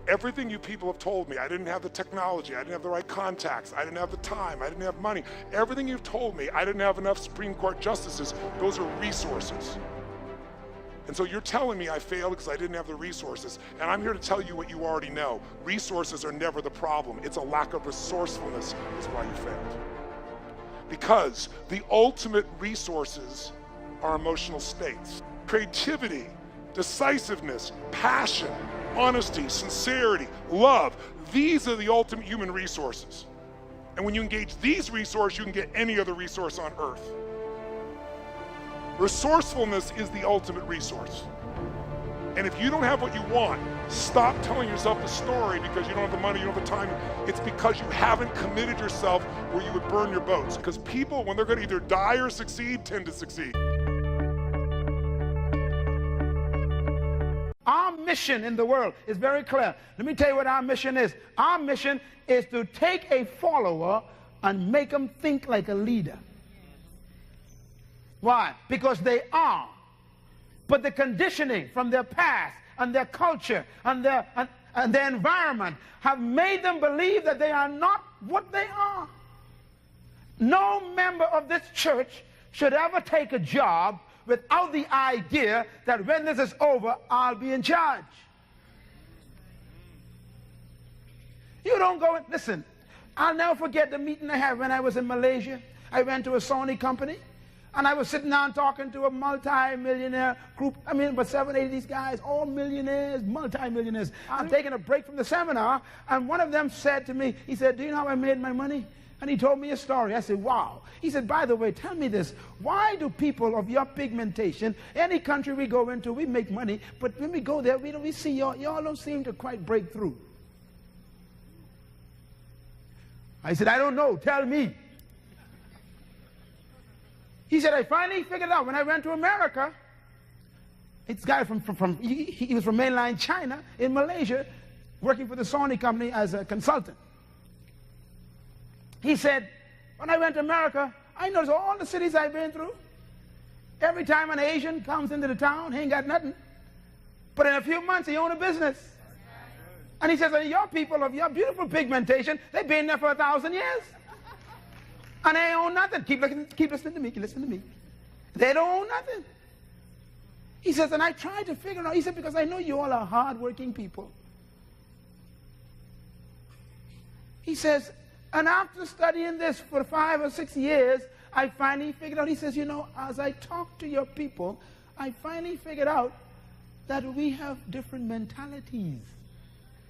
Everything you people have told me, I didn't have the technology, I didn't have the right contacts, I didn't have the time, I didn't have money. Everything you've told me, I didn't have enough Supreme Court justices. Those are resources. And so you're telling me I failed because I didn't have the resources. And I'm here to tell you what you already know. Resources are never the problem. It's a lack of resourcefulness is why you failed. Because the ultimate resources are emotional states. Creativity, decisiveness, passion, honesty, sincerity, love. These are the ultimate human resources. And when you engage these resources, you can get any other resource on earth. Resourcefulness is the ultimate resource. And if you don't have what you want, stop telling yourself the story because you don't have the money, you don't have the time. It's because you haven't committed yourself where you would burn your boats. Because people, when they're going to either die or succeed, tend to succeed. Our mission in the world is very clear. Let me tell you what our mission is. Our mission is to take a follower and make them think like a leader. Why? Because they are. But the conditioning from their past and their culture and their environment have made them believe that they are not what they are. No member of this church should ever take a job without the idea that when this is over, I'll be in charge. You don't go and listen. I'll never forget the meeting I had when I was in Malaysia. I went to a Sony company. And I was sitting down talking to a multi-millionaire group. I mean, but 7, 8 of these guys, all millionaires, multi-millionaires. I'm taking a break from the seminar, and one of them said to me, he said, do you know how I made my money? And he told me a story. I said, wow. He said, by the way, tell me this. Why do people of your pigmentation, any country we go into, we make money, but when we go there, we see y'all don't seem to quite break through. I said, I don't know. Tell me. He said, I finally figured out when I went to America. This guy he was from mainland China in Malaysia, working for the Sony company as a consultant. He said, when I went to America, I noticed all the cities I've been through. Every time an Asian comes into the town, he ain't got nothing. But in a few months, he owned a business. And he says, your people of your beautiful pigmentation, they've been there for 1,000 years. And they own nothing. Keep listening to me. Keep listening to me. They don't own nothing. He says, and I tried to figure out. He said, because I know you all are hardworking people. He says, and after studying this for 5 or 6 years, I finally figured out. He says, you know, as I talk to your people, I finally figured out that we have different mentalities.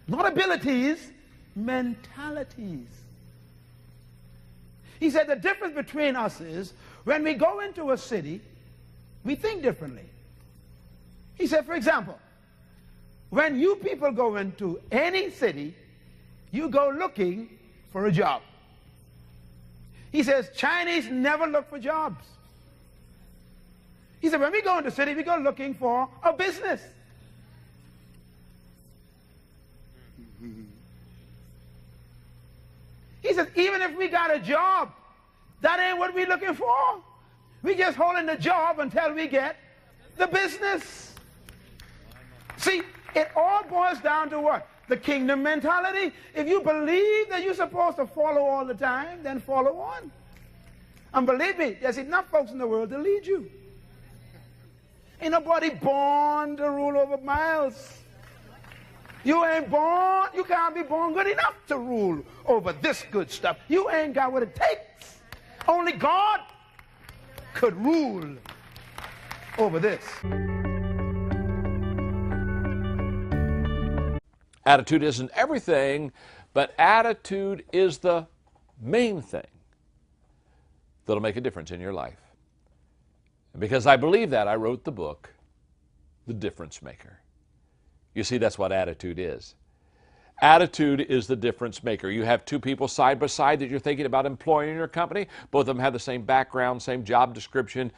Not abilities, mentalities. He said the difference between us is when we go into a city, we think differently. He said, for example, when you people go into any city, you go looking for a job. He says Chinese never look for jobs. He said when we go into the city, we go looking for a business. He says, even if we got a job, that ain't what we're looking for. We just holding the job until we get the business. See, it all boils down to what? The kingdom mentality. If you believe that you're supposed to follow all the time, then follow on. And believe me, there's enough folks in the world to lead you. Ain't nobody born to rule over miles. You ain't born, you can't be born good enough to rule over this good stuff. You ain't got what it takes. Only God could rule over this. Attitude isn't everything, but attitude is the main thing that'll make a difference in your life. And because I believe that, I wrote the book, The Difference Maker. You see, that's what attitude is. Attitude is the difference maker. You have two people side by side that you're thinking about employing in your company. Both of them have the same background, same job description,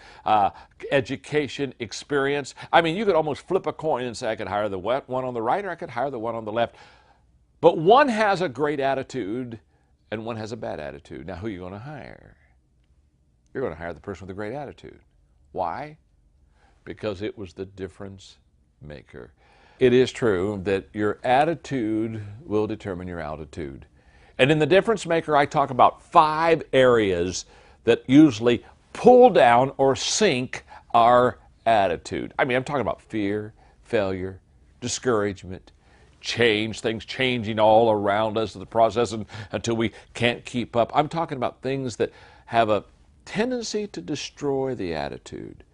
education, experience. I mean, you could almost flip a coin and say, I could hire the one on the right or I could hire the one on the left. But one has a great attitude and one has a bad attitude. Now, who are you going to hire? You're going to hire the person with a great attitude. Why? Because it was the difference maker. it is true that your attitude will determine your altitude. And in the Difference Maker, I talk about 5 areas that usually pull down or sink our attitude. I mean, I'm talking about fear, failure, discouragement, change, things changing all around us in the process until we can't keep up. I'm talking about things that have a tendency to destroy the attitude.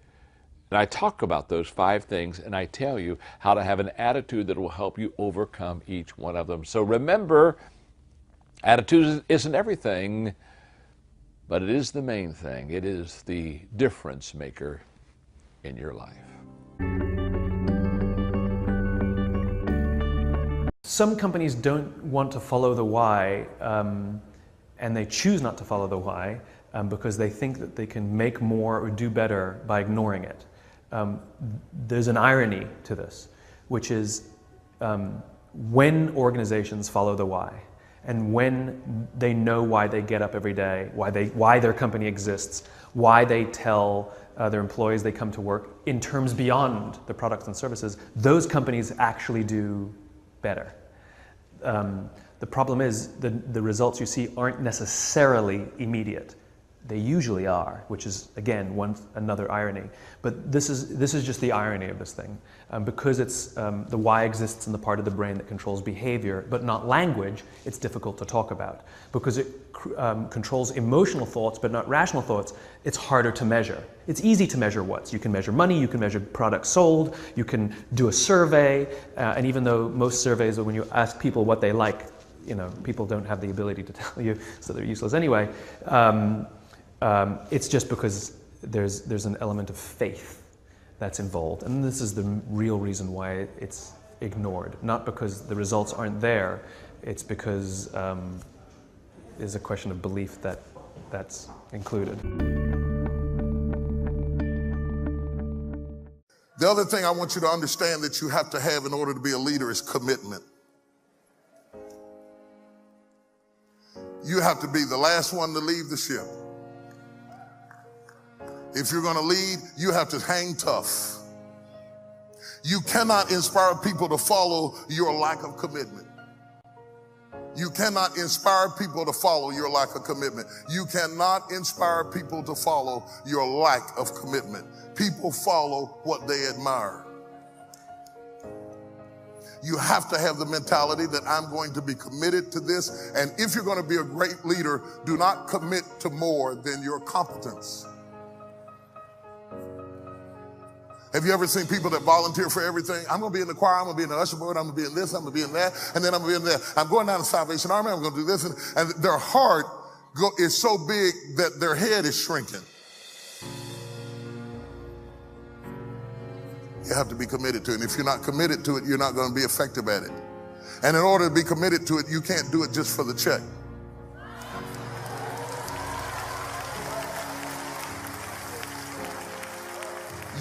And I talk about those 5 things, and I tell you how to have an attitude that will help you overcome each one of them. So remember, attitude isn't everything, but it is the main thing. It is the difference maker in your life. Some companies don't want to follow the why, and they choose not to follow the why because they think that they can make more or do better by ignoring it. There's an irony to this, which is when organizations follow the why, and when they know why they get up every day, why their company exists, why they tell their employees they come to work in terms beyond the products and services, those companies actually do better. The problem is the results you see aren't necessarily immediate. They usually are, which is, again, another irony. But this is just the irony of this thing. Because it's the why exists in the part of the brain that controls behavior, but not language, it's difficult to talk about. Because it controls emotional thoughts, but not rational thoughts, it's harder to measure. It's easy to measure what's. You can measure money, you can measure products sold, you can do a survey, and even though most surveys, when you ask people what they like, people don't have the ability to tell you, so they're useless anyway. It's just because there's an element of faith that's involved, and this is the real reason why it's ignored. Not because the results aren't there, it's because there's a question of belief that's included. The other thing I want you to understand that you have to have in order to be a leader is commitment. You have to be the last one to leave the ship. If you're going to lead, you have to hang tough. You cannot inspire people to follow your lack of commitment. You cannot inspire people to follow your lack of commitment. You cannot inspire people to follow your lack of commitment. People follow what they admire. You have to have the mentality that I'm going to be committed to this. And if you're going to be a great leader, do not commit to more than your competence. Have you ever seen people that volunteer for everything? I'm going to be in the choir, I'm going to be in the usher board, I'm going to be in this, I'm going to be in that, and then I'm going to be in that. I'm going down to Salvation Army, I'm going to do this. And their heart is so big that their head is shrinking. You have to be committed to it. And if you're not committed to it, you're not going to be effective at it. And in order to be committed to it, you can't do it just for the check.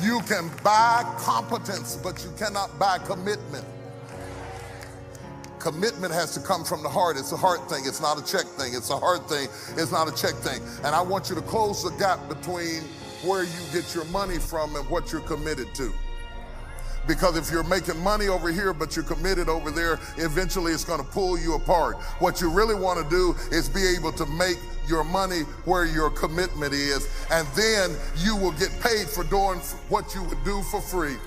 You can buy competence, but you cannot buy commitment. Commitment has to come from the heart. It's a heart thing. It's not a check thing. It's a heart thing. It's not a check thing. And I want you to close the gap between where you get your money from and what you're committed to. Because if you're making money over here, but you're committed over there, eventually it's going to pull you apart. What you really want to do is be able to make your money where your commitment is, and then you will get paid for doing what you would do for free.